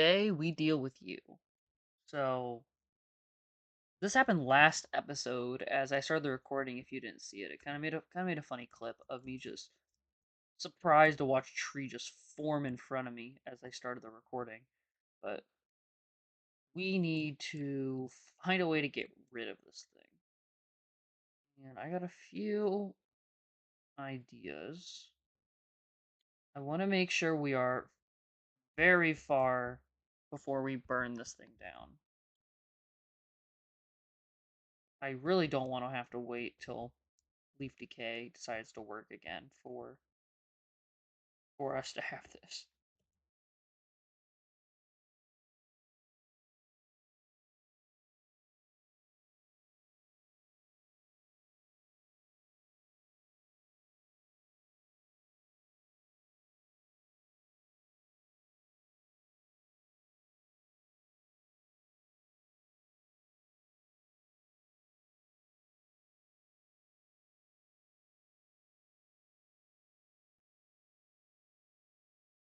Today we deal with you. So this happened last episode as I started the recording. If you didn't see it, it kind of made a funny clip of me just surprised to watch a tree just form in front of me as I started the recording. But we need to find a way to get rid of this thing. And I got a few ideas. I want to make sure we are very far before we burn this thing down. I really don't want to have to wait till leaf decay decides to work again for us to have this.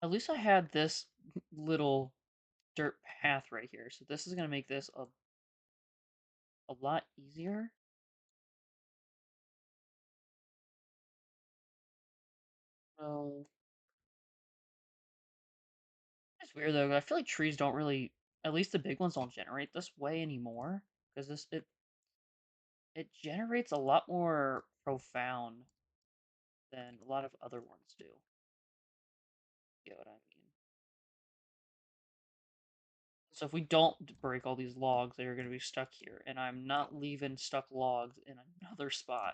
At least I had this little dirt path right here, so this is gonna make this a lot easier. So it's weird though. I feel like trees don't really, at least the big ones don't generate this way anymore because it generates a lot more profound than a lot of other ones do. You know what I mean? So if we don't break all these logs, they're going to be stuck here, and I'm not leaving stuck logs in another spot.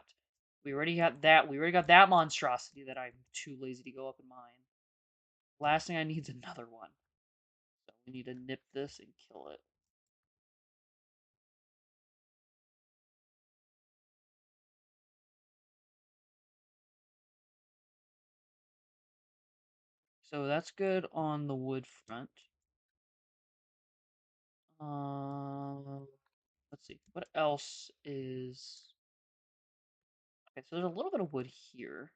We already got that. We already got that monstrosity that I'm too lazy to go up and mine. Last thing I need is another one. So we need to nip this and kill it. So that's good on the wood front. Um, let's see. What else is... Okay, so there's a little bit of wood here.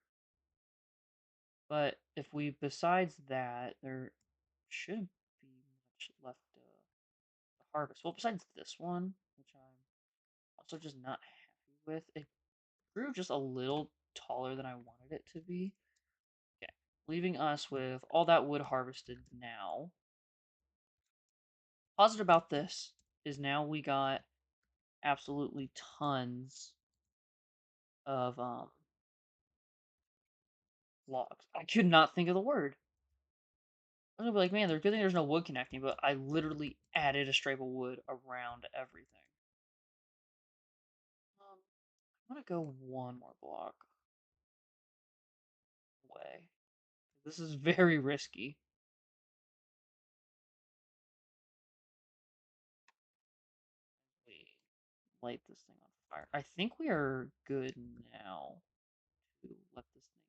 But if we, besides that, there shouldn't be much left to harvest. Well, besides this one, which I'm also just not happy with, it grew just a little taller than I wanted it to be. Okay, leaving us with all that wood harvested now. Positive about this is now we got absolutely tons of logs. I could not think of the word. I was gonna be like, man, they're good thing there's no wood connecting, but I literally added a stripe of wood around everything. I'm gonna go one more block away. This is very risky. We light this thing on fire. I think we are good now to let this thing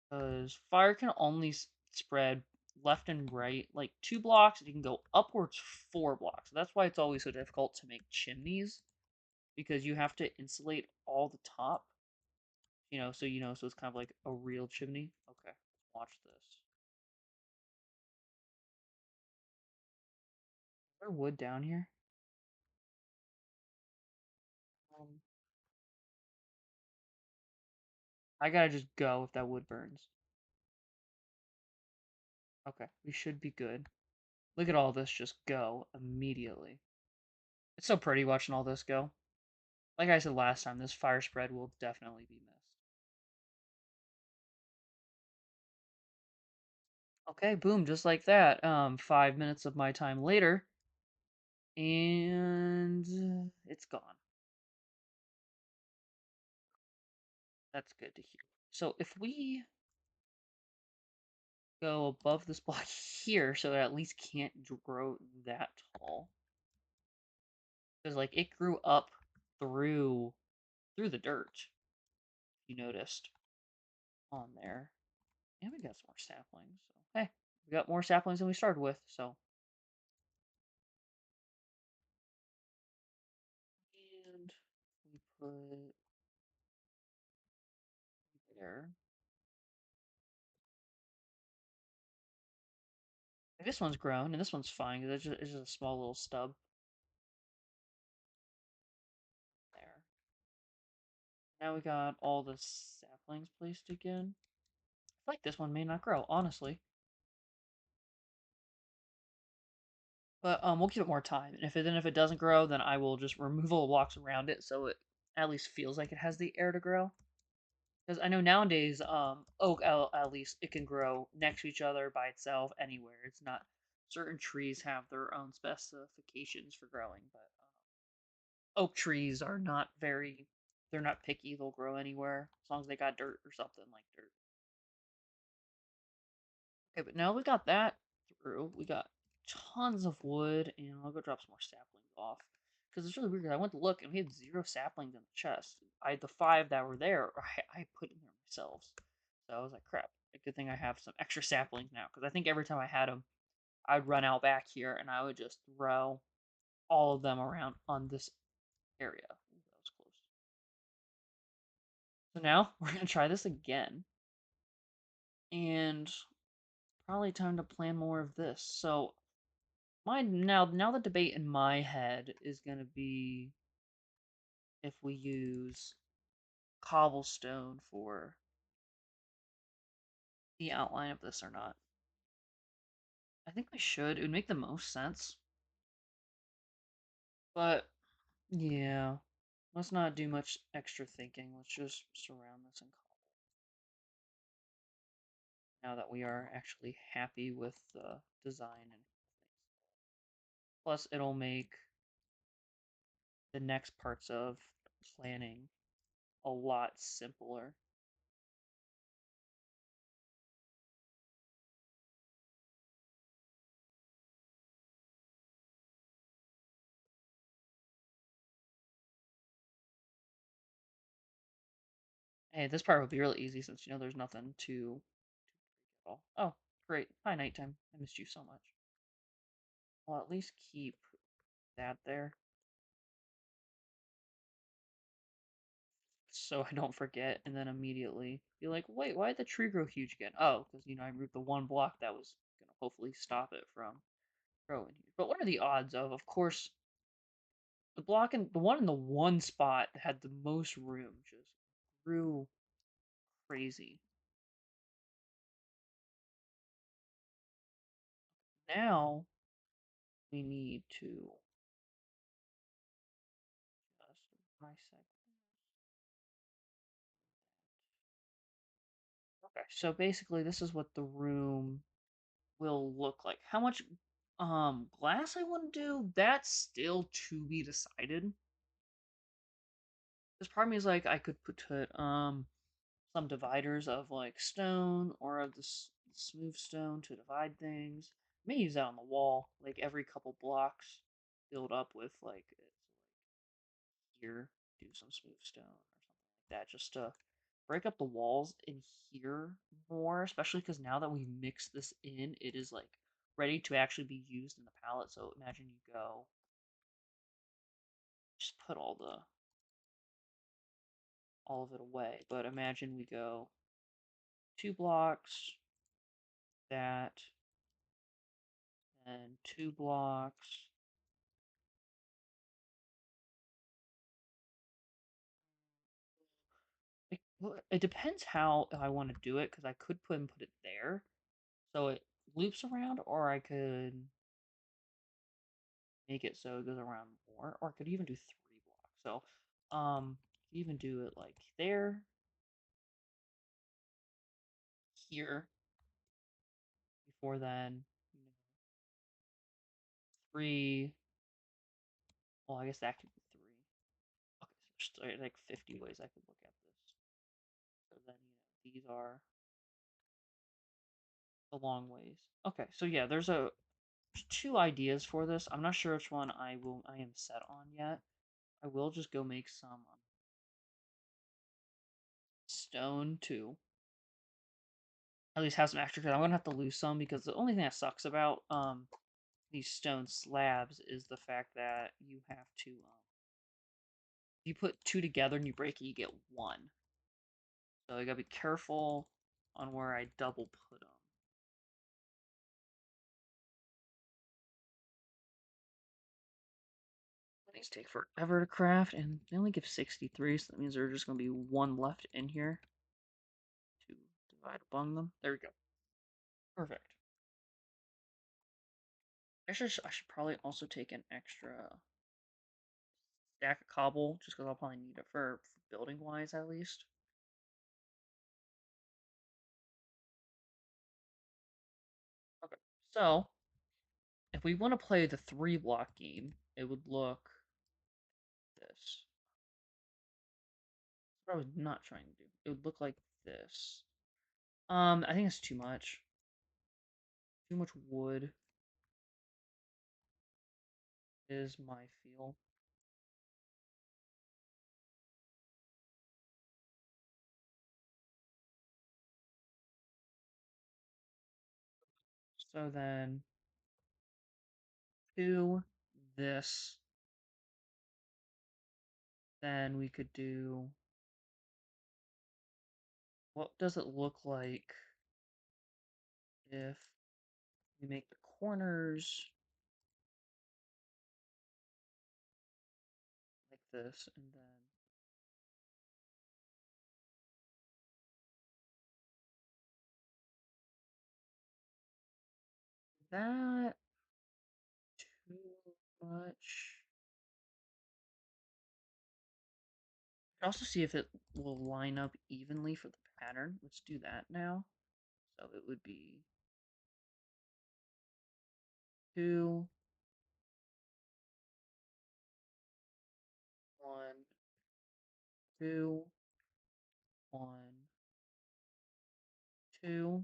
burn. Because fire can only spread left and right, like 2 blocks, and it can go upwards 4 blocks. That's why it's always so difficult to make chimneys, because you have to insulate all the top, so it's kind of like a real chimney. Okay, watch this. Is there wood down here? Um, I gotta just go if that wood burns. Okay, we should be good. Look at all this just go immediately. It's so pretty watching all this go. Like I said last time, this fire spread will definitely be missed. Okay, boom, just like that. 5 minutes of my time later, and it's gone. That's good to hear. So if we go above this block here, so it at least can't grow that tall, because like it grew up through the dirt. You noticed on there. And we got some more saplings. So hey, we got more saplings than we started with. So and we put there. This one's grown, and this one's fine, 'cause it's just a small little stub there. Now we got all the saplings placed again. I feel like this one may not grow, honestly. But we'll give it more time. And if it doesn't grow, then I will just remove all the blocks around it so it at least feels like it has the air to grow. Because I know nowadays, oak at least it can grow next to each other by itself anywhere. It's not certain trees have their own specifications for growing, but oak trees are not very. They're not picky. They'll grow anywhere as long as they got dirt or something like dirt. Okay, but now we got that through. We got tons of wood, and I'll go drop some more saplings off. Because it's really weird. 'Cause I went to look, and we had 0 saplings in the chest. I had the 5 that were there. I put in there myself. So I was like, crap. A good thing I have some extra saplings now. Because I think every time I had them, I'd run out back here, and I would just throw all of them around on this area. Ooh, that was close. So now we're going to try this again. And probably time to plan more of this. So now the debate in my head is gonna be if we use cobblestone for the outline of this or not. I think we should. It would make the most sense. But yeah, let's not do much extra thinking. Let's just surround this in cobble. Now that we are actually happy with the design and things. Plus, it'll make the next parts of planning a lot simpler. Hey, this part would be really easy since there's nothing to all. Oh, great. Hi, nighttime. I missed you so much. I'll at least keep that there so I don't forget and then immediately be like, wait, why did the tree grow huge again? Oh, because I moved the one block that was gonna hopefully stop it from growing huge. But what are the odds of course, the one in the one spot that had the most room just grew crazy. Now we need to just bisect. Okay, so basically this is what the room will look like. How much glass I want to do, that's still to be decided. Because part of me is like I could put some dividers of like stone or of this smooth stone to divide things. I may use that on the wall, like every couple blocks, build up with like here, do some smooth stone or something like that, just to break up the walls in here more, especially because now that we've mixed this in, it is like ready to actually be used in the palette. So imagine you go, just put all of it away. But imagine we go 2 blocks, that, and 2 blocks. It depends how I want to do it because I could put it there so it loops around, or I could make it so it goes around more, or I could even do 3 blocks. So, even do it like there, here, before then, you know, 3. Well, I guess that could be 3. Okay, so there's like 50 ways I could look at this. So then, these are the long ways. Okay, so yeah, there's 2 ideas for this. I'm not sure which one I am set on yet. I will just go make some stone too. At least have some extra because I'm gonna have to lose some because the only thing that sucks about these stone slabs is the fact that you have to if you put 2 together and you break it, you get 1. So you gotta be careful on where I double put them. These take forever to craft, and they only give 63, so that means there's just going to be one left in here to divide among them. There we go. Perfect. I should probably also take an extra stack of cobble, just because I'll probably need it for building wise at least. Okay, so if we want to play the 3 block game, it would look this. That's what I was not trying to do. It would look like this. I think it's too much. Too much wood is my feel. So then do this. Then we could do, what does it look like if we make the corners like this, and then that too much. Also see if it will line up evenly for the pattern. Let's do that now. So it would be 2, 1, 2, 1, 2.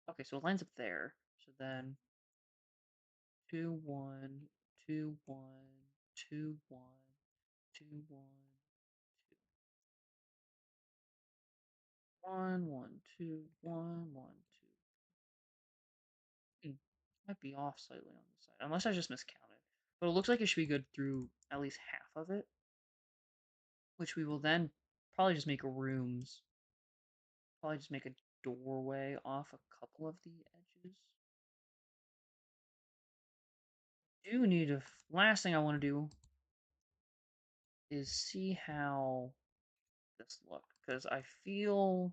Okay, so it lines up there. So then 2, 1, 2, 1, 2, 1, 2, 1, 1, 1, 2, 1, 1, 2. Might be off slightly on this side, unless I just miscounted. But it looks like it should be good through at least half of it, which we will then probably just make rooms. Probably just make a doorway off a couple of the edges. Do need a last thing I want to do is see how this looked, because I feel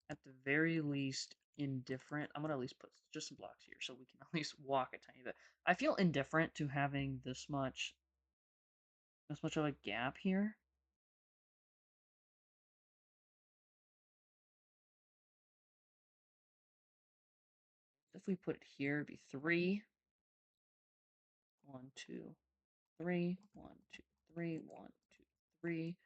at the very least indifferent. I'm gonna at least put just some blocks here so we can at least walk a tiny bit. I feel indifferent to having this much of a gap here. If we put it here, it'd be 3, 1, 2, 3, 1, 2, 3, 1, 2, 3.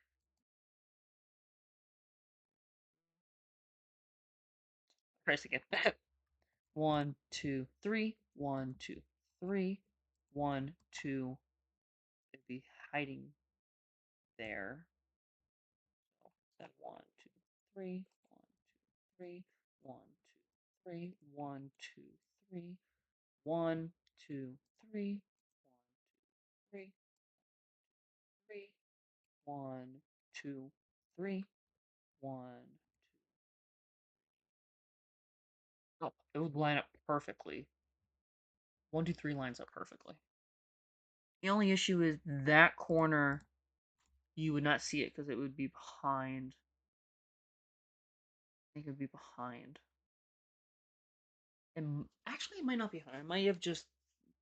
Press again. 1, 2, 3, 1, 2, 3, 1, 2. It'd be hiding there. So that 1, 2, 3, 1, 2, 3, 1, 2, 3, 1, 2, 3, 1, 2, 3, 1, 2, 3, 3, 1, 2, 3, 1. Oh, it would line up perfectly. 1, 2, 3 lines up perfectly. The only issue is that corner, you would not see it because it would be behind. I think it would be behind. And actually, it might not be behind. It might have just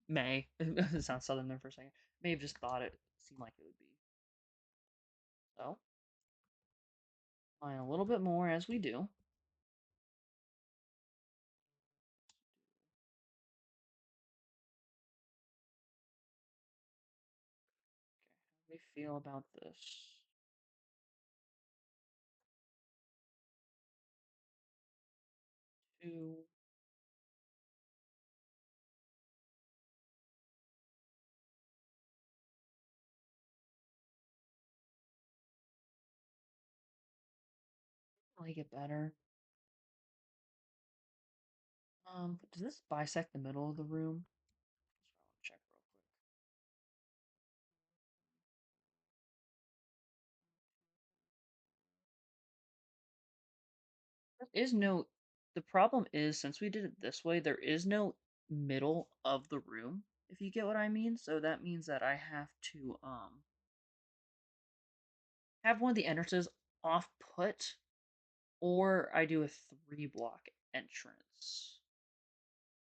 may. It sounds southern there for a second. May have just thought it seemed like it would be. So, line a little bit more as we do. Okay, how do we feel about this? 2. I like it better. Does this bisect the middle of the room? Check real quick. There is no. The problem is, since we did it this way, there is no middle of the room. if you get what I mean. So that means that I have to have one of the entrances off put, or I do a 3 block entrance,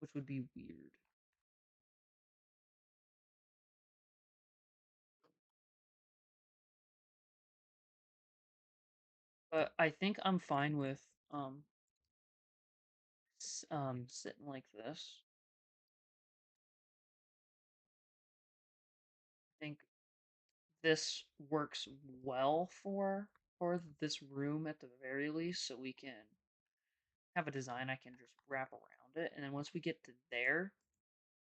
which would be weird. But I think I'm fine with sitting like this. I think this works well for this room at the very least, so we can have a design I can just wrap around it. And then once we get to there,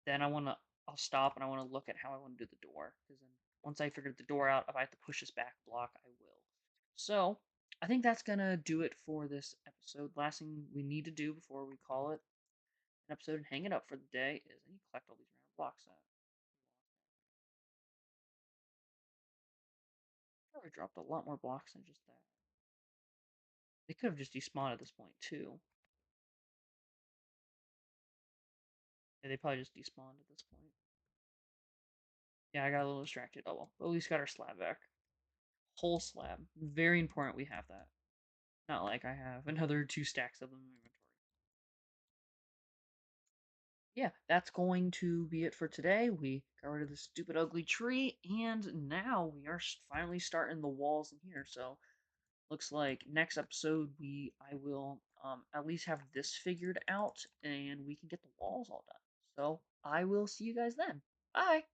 then I'll stop and I wanna look at how I wanna do the door. Because then once I figure the door out, if I have to push this back block, I will. So I think that's gonna do it for this episode. Last thing we need to do before we call it an episode and hang it up for the day is I need to collect all these random blocks out. Probably dropped a lot more blocks than just that. They could have just despawned at this point too. Yeah, they probably just despawned at this point. Yeah, I got a little distracted. Oh well. But at least got our slab back. Whole slab. Very important we have that. Not like I have another 2 stacks of them in my inventory. Yeah, that's going to be it for today. We got rid of the stupid ugly tree, and now we are finally starting the walls in here. So looks like next episode I will at least have this figured out, and we can get the walls all done. So I will see you guys then. Bye.